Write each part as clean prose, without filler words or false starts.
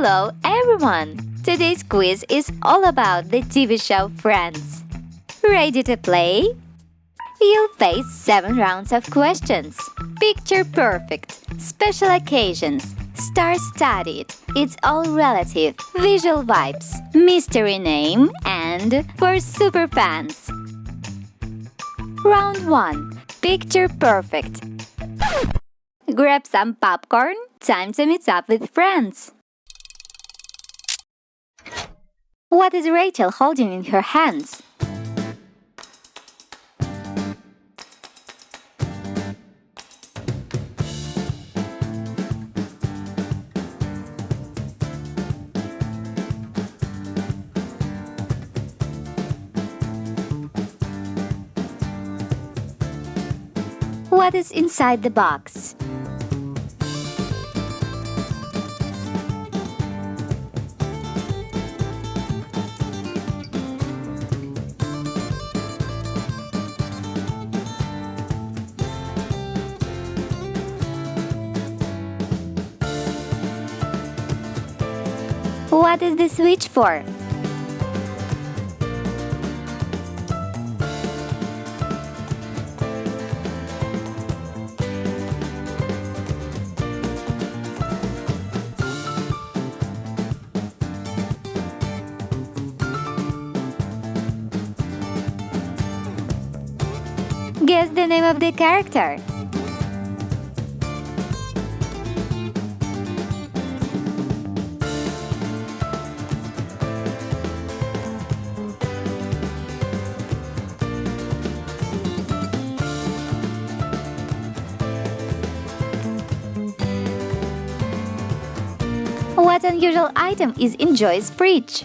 Hello, everyone! Today's quiz is all about the TV show Friends. Ready to play? You'll face 7 rounds of questions. Picture perfect, special occasions, star-studded, it's all relative, visual vibes, mystery name, and for super fans. Round 1. Picture perfect. Grab some popcorn, time to meet up with friends. What is Rachel holding in her hands? What is inside the box? What is the switch for? Guess the name of the character. What unusual item is in Joy's fridge?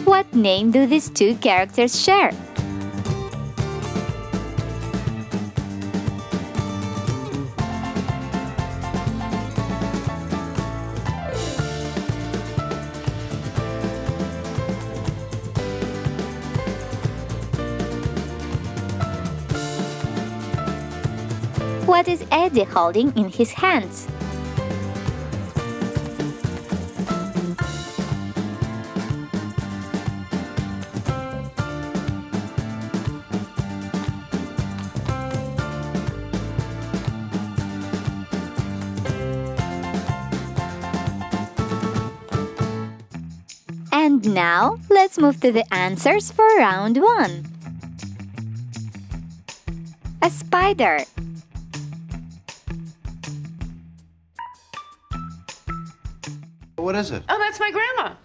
What name do these 2 characters share? What is Eddie holding in his hands? And now, let's move to the answers for round 1. A spider. What is it? Oh, that's my grandma.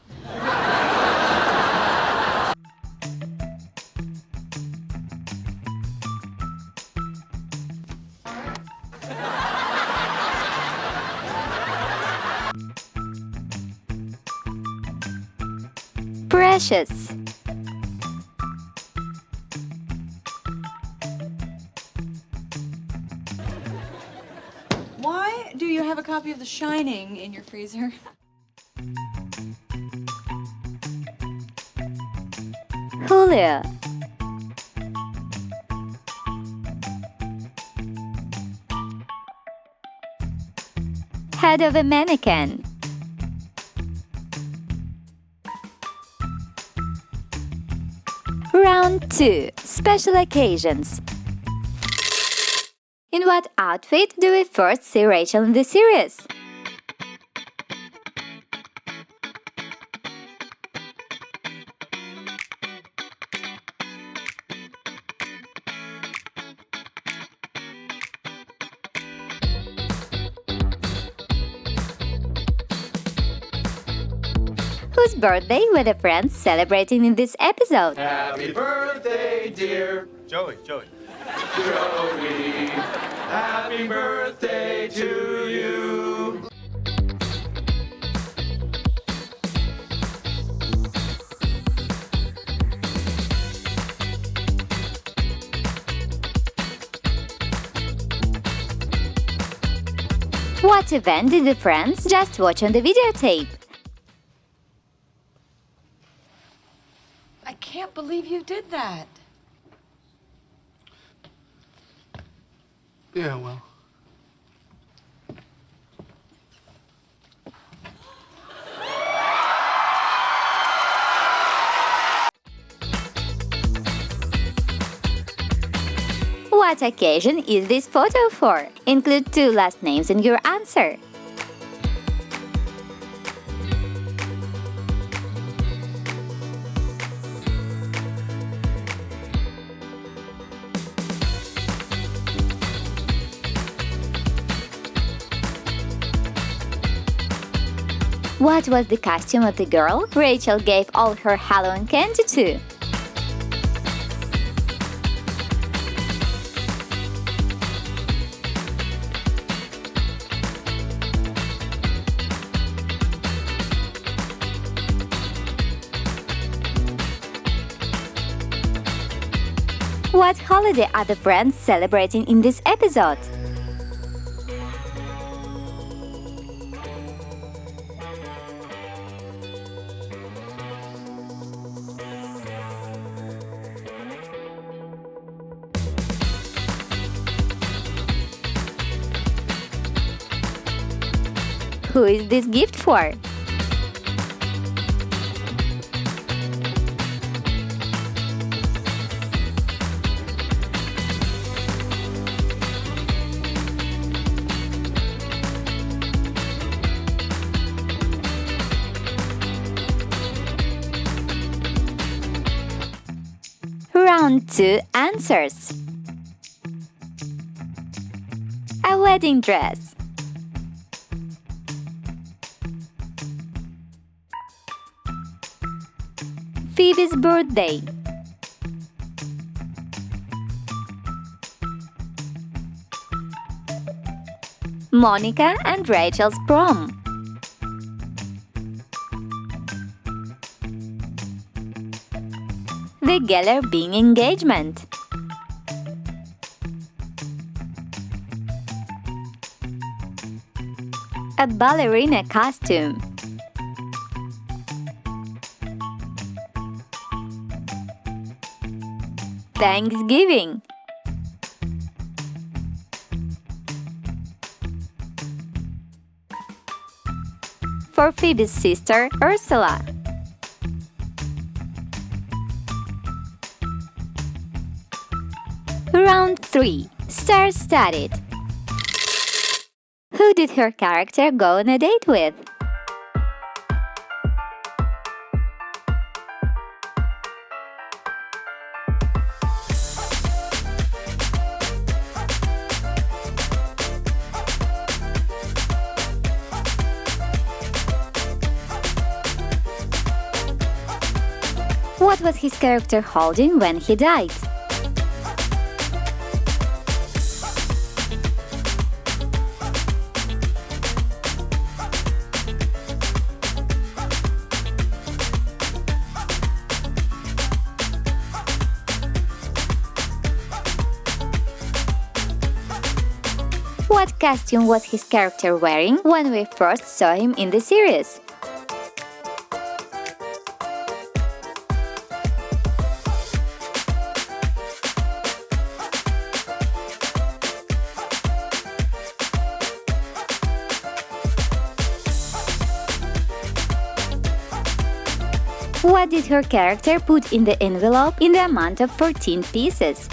Precious. Why do you have a copy of The Shining in your freezer? Julio. Head of a mannequin. Round 2. Special occasions. In what outfit do we first see Rachel in the series? Whose birthday were the friends celebrating in this episode? Happy birthday, dear Joey. Joey. Happy birthday to you. What event did the friends just watch on the videotape? I can't believe you did that. Yeah, well. What occasion is this photo for? Include 2 last names in your answer. What was the costume of the girl Rachel gave all her Halloween candy to? What holiday are the friends celebrating in this episode? Who is this gift for? Round 2 answers. A wedding dress. Phoebe's birthday. Monica and Rachel's prom. The Geller Bing engagement. A ballerina costume. Thanksgiving. For Phoebe's sister, Ursula. Round 3. Star-studded. Who did her character go on a date with? What was his character holding when he died? What costume was his character wearing when we first saw him in the series? What did her character put in the envelope in the amount of 14 pieces?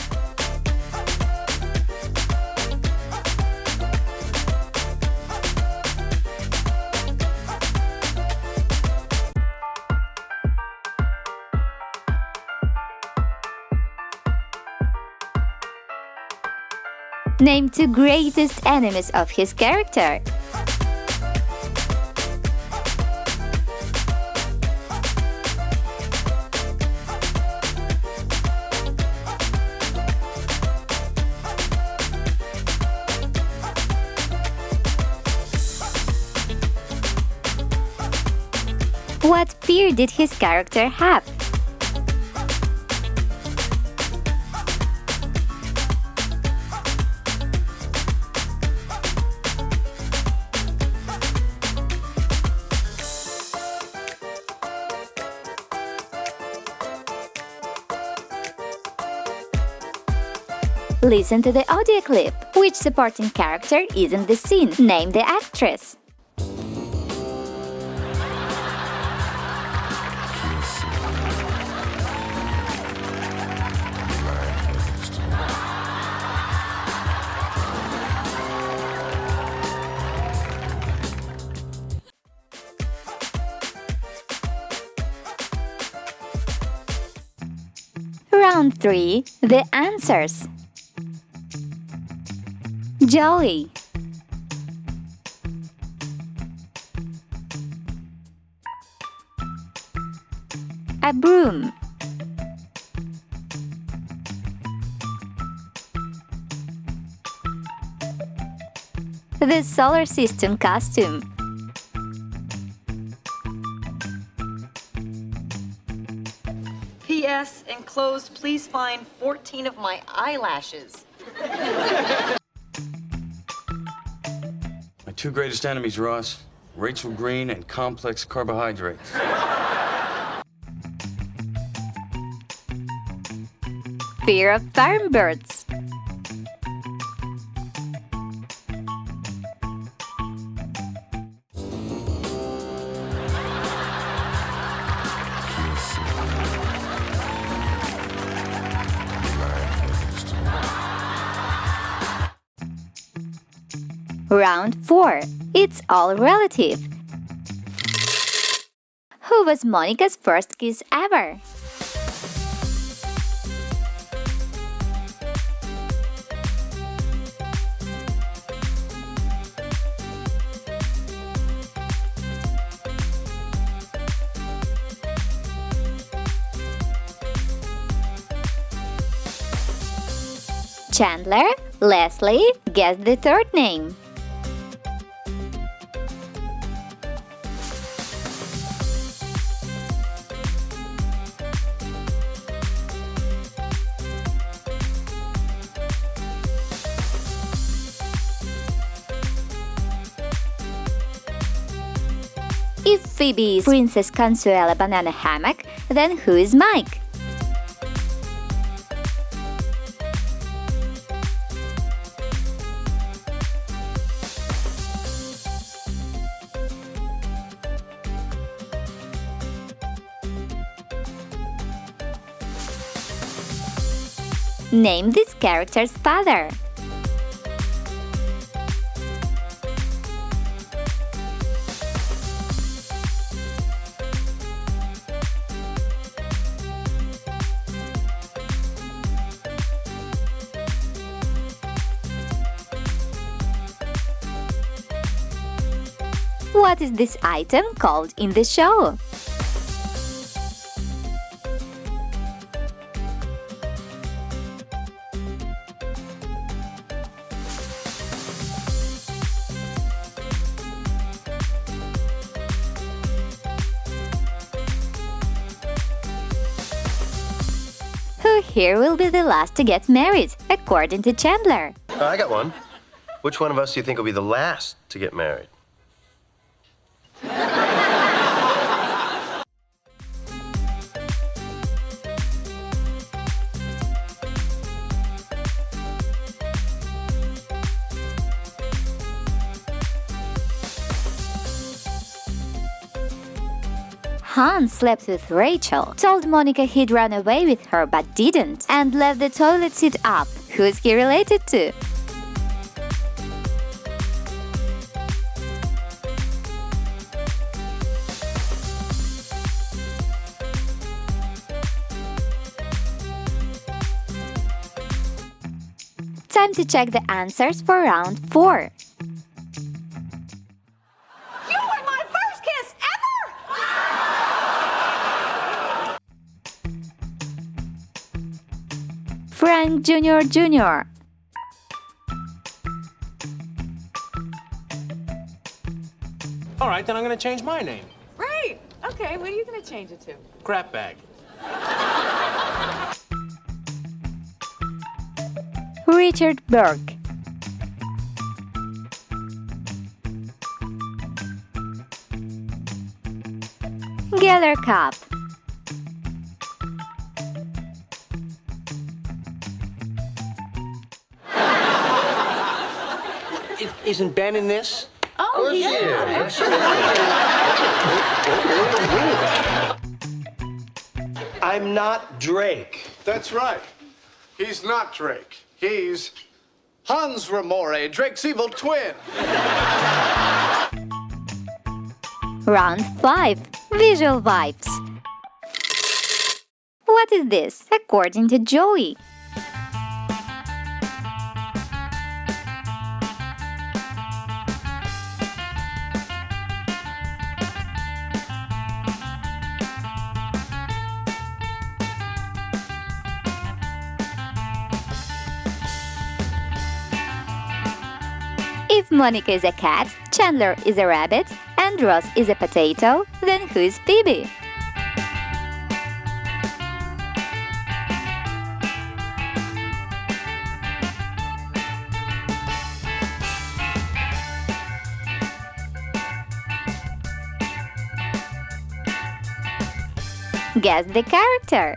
Name 2 greatest enemies of his character. What fear did his character have? Listen to the audio clip. Which supporting character is in the scene? Name the actress. Round 3. The answers. Joey, a broom, the solar system costume, P.S. Enclosed, please find 14 of my eyelashes. My two greatest enemies, Ross, Rachel Green and complex carbohydrates. fear of farm birds, Round 4. It's all relative. Who was Monica's first kiss ever? Chandler, Leslie, guess the third name. If Phoebe is Princess Consuela Banana Hammock, then who is Mike? Name this character's father. What is this item called in the show? Who here will be the last to get married, according to Chandler? I got one. Which one of us do you think will be the last to get married? Hans slept with Rachel, told Monica he'd run away with her but didn't, and left the toilet seat up. Who's he related to? Time to check the answers for round 4. You were my first kiss ever! Frank Jr. Jr. All right, then I'm going to change my name. Right. Okay, what are you going to change it to? Crap bag. Richard Burke. Geller Cup. Isn't Ben in this? Oh, yeah. I'm not Drake. That's right. He's not Drake. He's Hans Ramore, Drake's evil twin. Round 5. Visual vibes. What is this, according to Joey? If Monica is a cat, Chandler is a rabbit, and Ross is a potato, then who is Phoebe? Guess the character.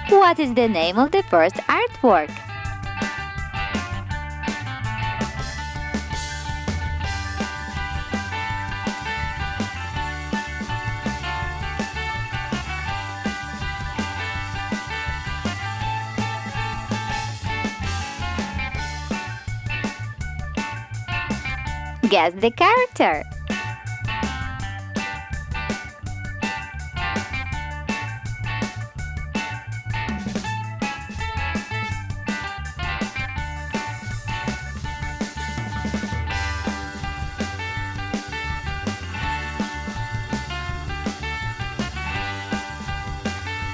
What is the name of the first artwork? Guess the character.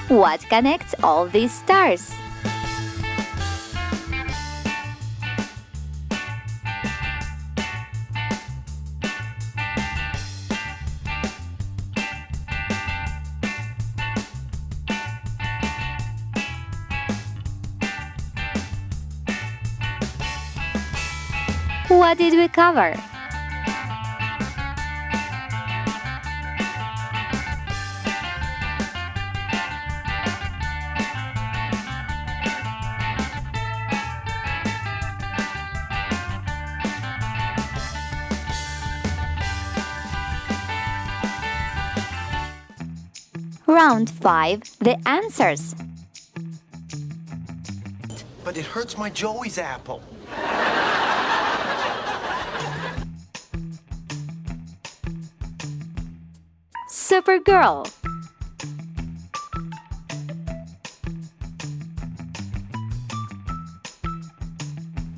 What connects all these stars? What did we cover? Round 5. The answers. But it hurts my Joey's apple. Supergirl.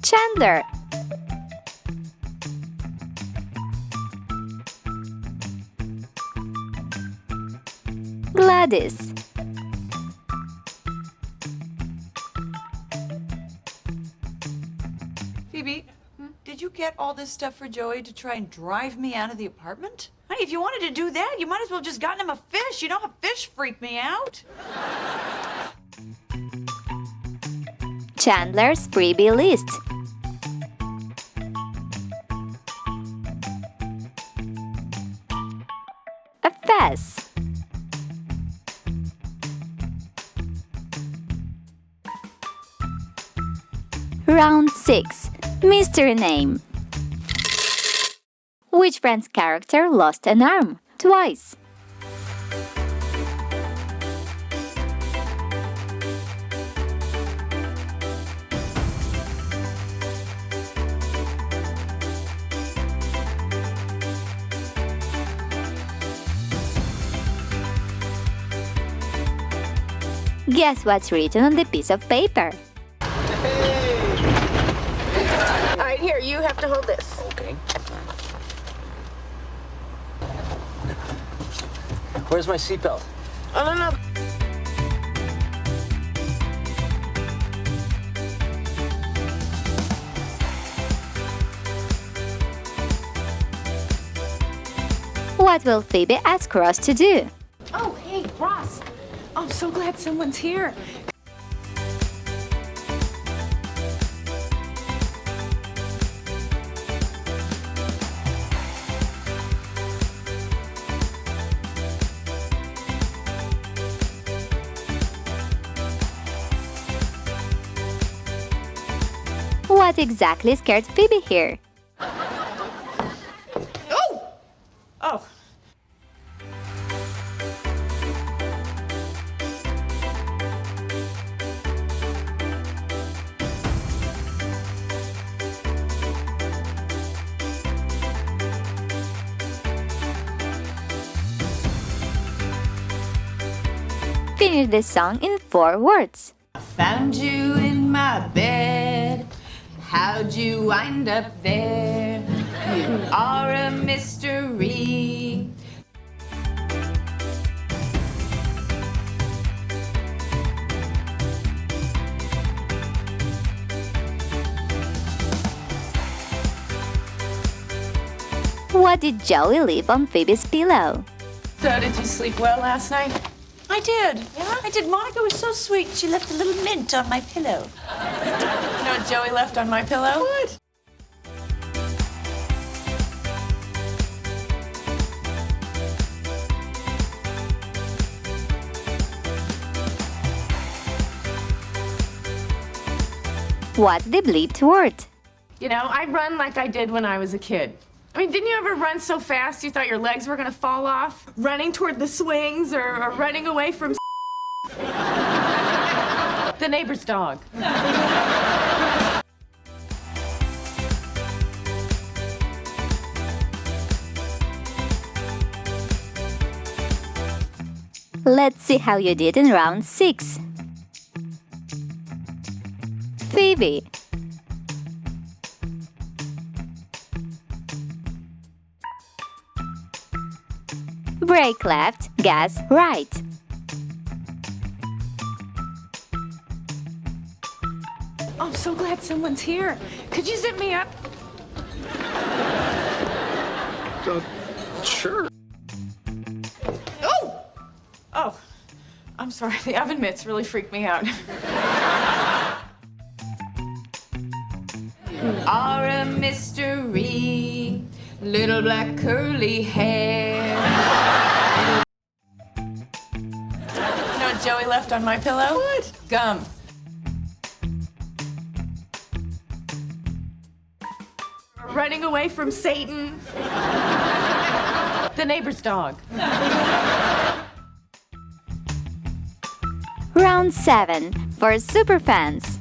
Chandler. Gladys. Phoebe, did you get all this stuff for Joey to try and drive me out of the apartment? Honey, if you wanted to do that, you might as well just gotten him a fish. You know, a fish freaked me out. Chandler's freebie list. A fez. Round 6. Mystery name. Which Friends character lost an arm? Twice. Guess what's written on the piece of paper? All right, here, you have to hold this. Okay. Where's my seatbelt? Oh, no, no. What will Phoebe ask Ross to do? Oh, hey, Ross. I'm so glad someone's here. What exactly scared Phoebe here? Oh! Oh. Finish this song in 4 words. Found you in my bed. How'd you wind up there? You are a mystery. What did Joey leave on Phoebe's pillow? So, did you sleep well last night? I did. Yeah, I did. Monica was so sweet. She left a little mint on my pillow. You know what Joey left on my pillow? What? What's the bleeped word? You know, I run like I did when I was a kid. I mean, didn't you ever run so fast you thought your legs were gonna fall off? Running toward the swings or running away from the neighbor's dog. Let's see how you did in round 6. Phoebe. Brake left, gas right. Oh, I'm so glad someone's here. Could you zip me up? Sure. Oh! Oh, I'm sorry. The oven mitts really freaked me out. You are a mystery. Little black curly hair. You know what Joey left on my pillow? What? Gum. Running away from Satan. The neighbor's dog. Round 7 for superfans.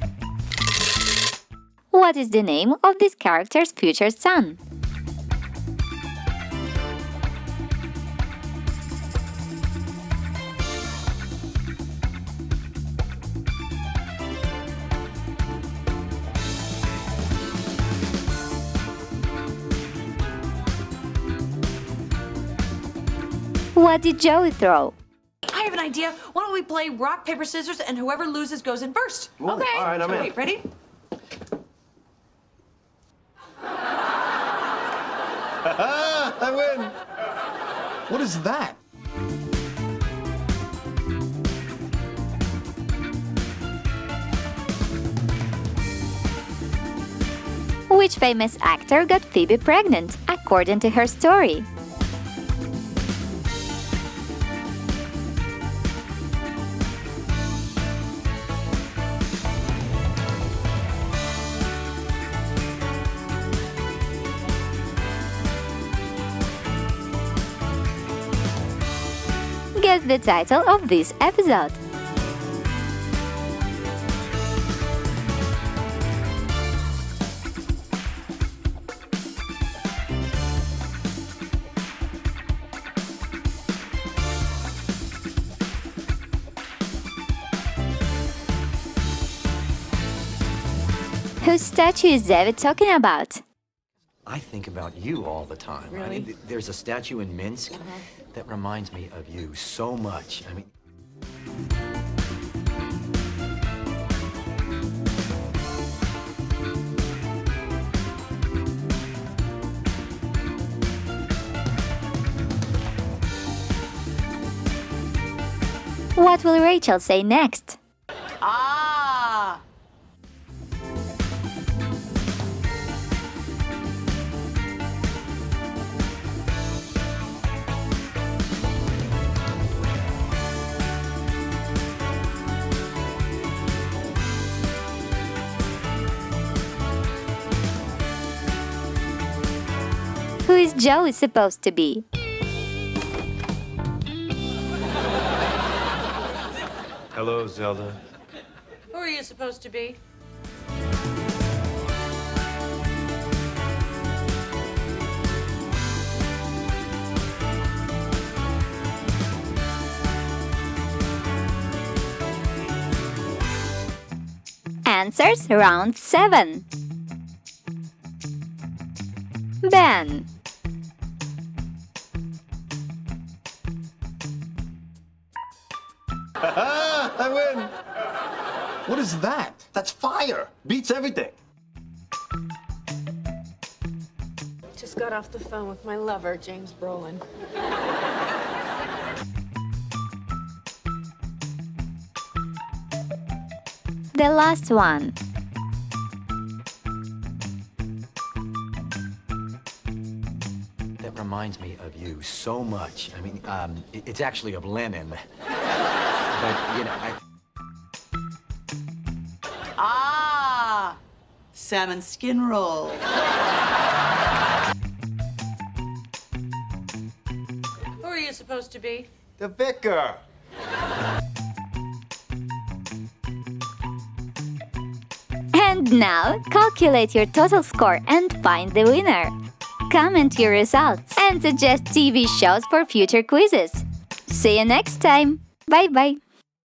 What is the name of this character's future son? What did Joey throw? I have an idea. Why don't we play rock, paper, scissors, and whoever loses goes in first? Ooh, Okay. all right, I'm in. Wait, ready? I win. What is that? Which famous actor got Phoebe pregnant, according to her story? Guess the title of this episode. Whose statue is David talking about? I think about you all the time. Really? I mean, there's a statue in Minsk that reminds me of you so much. I mean, What will Rachel say next? Ah! is Joey supposed to be? Hello, Zelda. Who are you supposed to be? Answers round 7. Ben. I win. What is that? That's fire. Beats everything. Just got off the phone with my lover, James Brolin. The last one. That reminds me of you so much. I mean, it's actually of Lennon. But, you know, Ah, salmon skin roll. Who are you supposed to be? The vicar. And now, calculate your total score and find the winner. Comment your results and suggest TV shows for future quizzes. See you next time. Bye-bye.